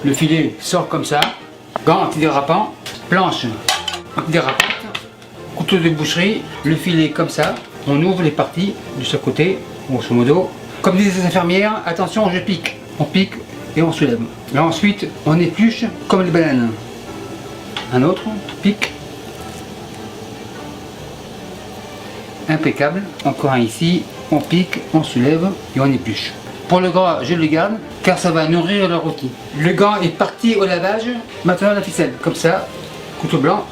Le filet sort comme ça. Gant antidérapant, planche antidérapante, couteau de boucherie, le filet comme ça. On ouvre les parties de ce côté, grosso modo. Comme disent les infirmières, attention, je pique. On pique et on soulève. Et ensuite, on épluche comme les bananes. Un autre, pique. Impeccable. Encore un ici, on pique, on soulève et on épluche. Pour le gras, je le garde car ça va nourrir le rôti. Le gant est parti au lavage. Maintenant la ficelle, comme ça, couteau blanc.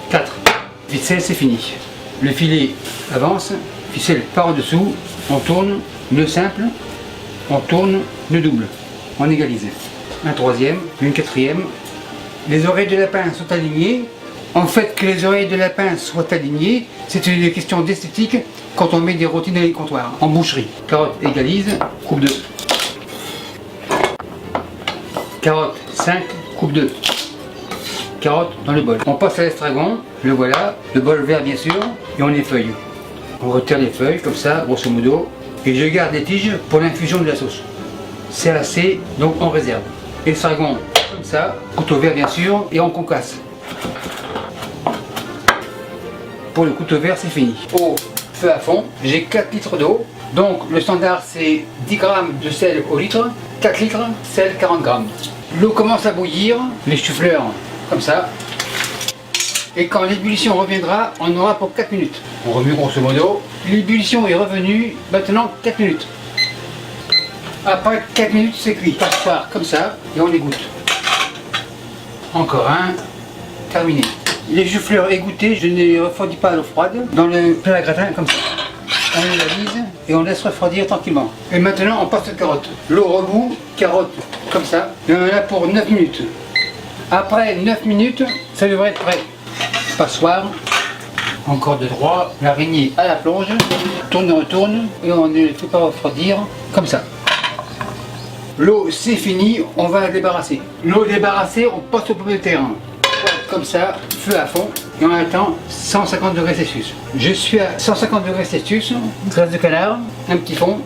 4. Ficelle, c'est fini. Le filet avance, ficelle par au-dessous, on tourne, nœud simple, on tourne, nœud double. On égalise. Un troisième, une quatrième. Les oreilles de lapin sont alignées. En fait, que les oreilles de lapin soient alignées, c'est une question d'esthétique quand on met des rôtis dans les comptoirs, en boucherie. Carotte égalise, coupe 2. Carotte 5, coupe 2. Carotte dans le bol. On passe à l'estragon, le voilà, le bol vert bien sûr, et on effeuille. On retire les feuilles comme ça, grosso modo, et je garde les tiges pour l'infusion de la sauce. C'est assez, donc on réserve. Estragon comme ça, couteau vert bien sûr, et on concasse. Pour le couteau vert, c'est fini. Au feu à fond, j'ai 4 litres d'eau. Donc le standard c'est 10 g de sel au litre, 4 litres, sel 40 g. L'eau commence à bouillir, les chou-fleurs comme ça. Et quand l'ébullition reviendra, on aura pour 4 minutes. On remue grosso modo. L'ébullition est revenue, maintenant 4 minutes. Après 4 minutes, c'est cuit. Passoire comme ça, et on égoutte. Encore un, terminé. Les choux-fleurs égouttés, je ne les refroidis pas à l'eau froide, dans le plat à gratin comme ça. On les lavise et on laisse refroidir tranquillement. Et maintenant on passe aux carottes. L'eau rebout, carottes comme ça, et on en a pour 9 minutes. Après 9 minutes, ça devrait être prêt. Passoire, encore de droit, l'araignée à la plonge, tourne, retourne, et on ne les fait pas refroidir comme ça. L'eau c'est fini, on va la débarrasser. L'eau débarrassée, on passe aux pommes de terre. Comme ça, feu à fond, et on attend 150 degrés Celsius. Je suis à 150 degrés Celsius, graisse de canard, un petit fond,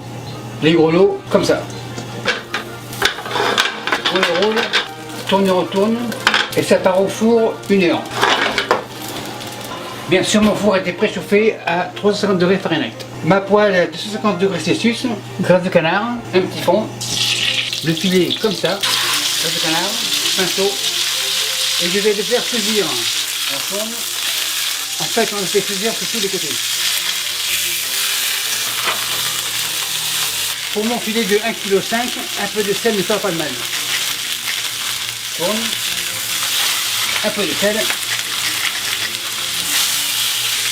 les gros lots, comme ça. On le roule, tourne et retourne, et ça part au four 1 heure. Bien sûr, mon four a été préchauffé à 350 degrés Fahrenheit. Ma poêle à 250 degrés Celsius, graisse de canard, un petit fond, le filet comme ça, graisse de canard, pinceau. Et je vais le faire saisir. On tourne. En fait, on le fait saisir sur tous les côtés. Pour mon filet de 1,5 kg, un peu de sel ne fera pas de mal. Tourne. Un peu de sel.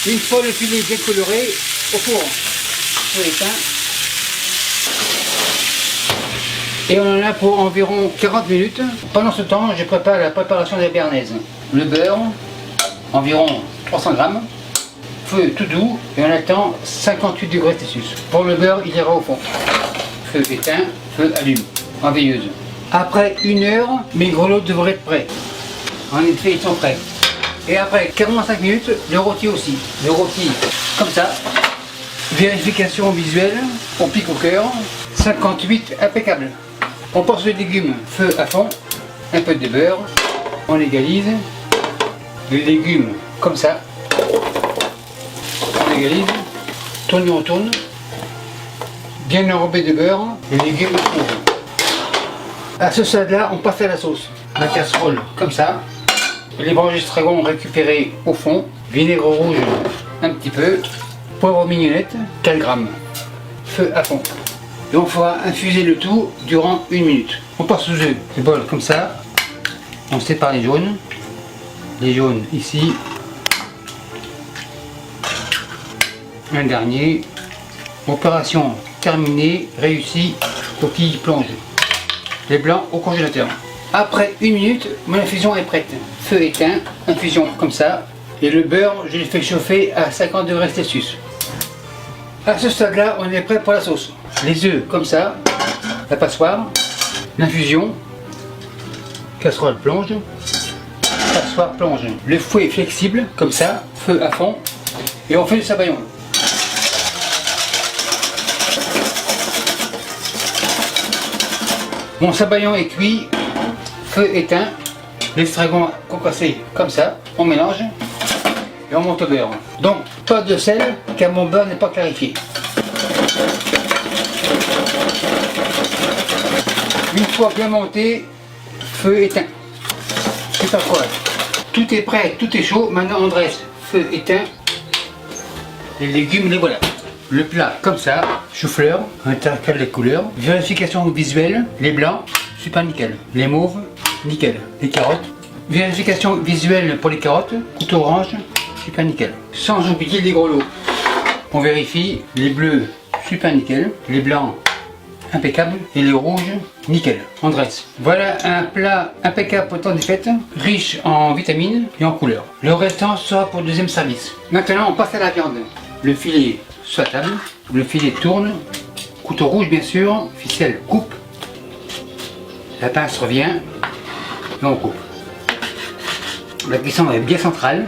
Une fois le filet bien coloré, au four. Feu éteint. Et on en a pour environ 40 minutes. Pendant ce temps, je prépare la préparation de la béarnaise. Le beurre, environ 300 g. Feu tout doux et on attend 58 degrés Celsius. Pour le beurre, il ira au fond. Feu éteint, feu allume, en veilleuse. Après 1 heure, mes grelots devraient être prêts. En effet, ils sont prêts. Et après 45 minutes, le rôti aussi. Le rôti comme ça. Vérification visuelle, on pique au cœur. 58, impeccable. On passe les légumes, feu à fond, un peu de beurre, on égalise, les légumes comme ça, on égalise, tourne et retourne, bien enrobé de beurre, les légumes trouvent. À ce stade-là, on passe à la sauce. La casserole comme ça, les branches d'estragon récupérées au fond, vinaigre rouge un petit peu, poivre mignonnette, 4 g, feu à fond. Et on fera infuser le tout durant 1 minute. On passe sous le bol comme ça. On sépare les jaunes. Les jaunes ici. Un dernier. Opération terminée, réussie. Coquille plonge. Les blancs au congélateur. Après 1 minute, mon infusion est prête. Feu éteint, infusion comme ça. Et le beurre, je l'ai fait chauffer à 50 degrés Celsius. À ce stade-là, on est prêt pour la sauce. Les œufs comme ça, la passoire, l'infusion, casserole plonge, passoire plonge. Le fouet est flexible comme ça, feu à fond, et on fait le sabayon. Mon sabayon est cuit, feu éteint, l'estragon concassé comme ça, on mélange et on monte au beurre. Donc pas de sel car mon beurre n'est pas clarifié. Une fois bien monté, feu éteint. C'est pas quoi. Tout est prêt, tout est chaud, maintenant on dresse. Feu éteint, les légumes les voilà. Le plat comme ça, chou-fleur, intercale les couleurs, vérification visuelle, les blancs, super nickel. Les mauves, nickel. Les carottes, vérification visuelle pour les carottes, couteau orange, super nickel. Sans oublier les gros lots. On vérifie les bleus, super nickel, les blancs, impeccable, et les rouges, nickel. On dresse. Voilà un plat impeccable pour le temps des fêtes, riche en vitamines et en couleurs. Le restant sera pour le deuxième service. Maintenant on passe à la viande. Le filet sur la table, le filet tourne, couteau rouge bien sûr, ficelle coupe, la pince revient et on coupe. La cuisson est bien centrale.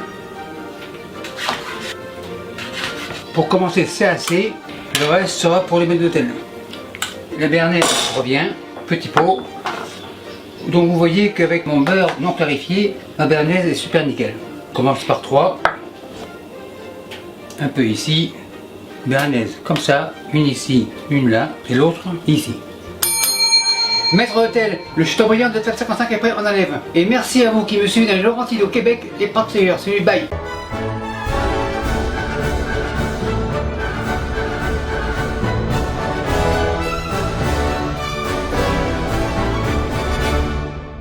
Pour commencer c'est assez, le reste sera pour les maîtres d'hôtel. La béarnaise revient, petit pot. Donc vous voyez qu'avec mon beurre non clarifié, ma béarnaise est super nickel. On commence par 3. Un peu ici. Béarnaise comme ça, une ici, une là, et l'autre ici. Maître d'hôtel, le Chateaubriand de 55 est prêt, on enlève. Et merci à vous qui me suivez dans les Laurentides au Québec, les Partageurs, salut, bye.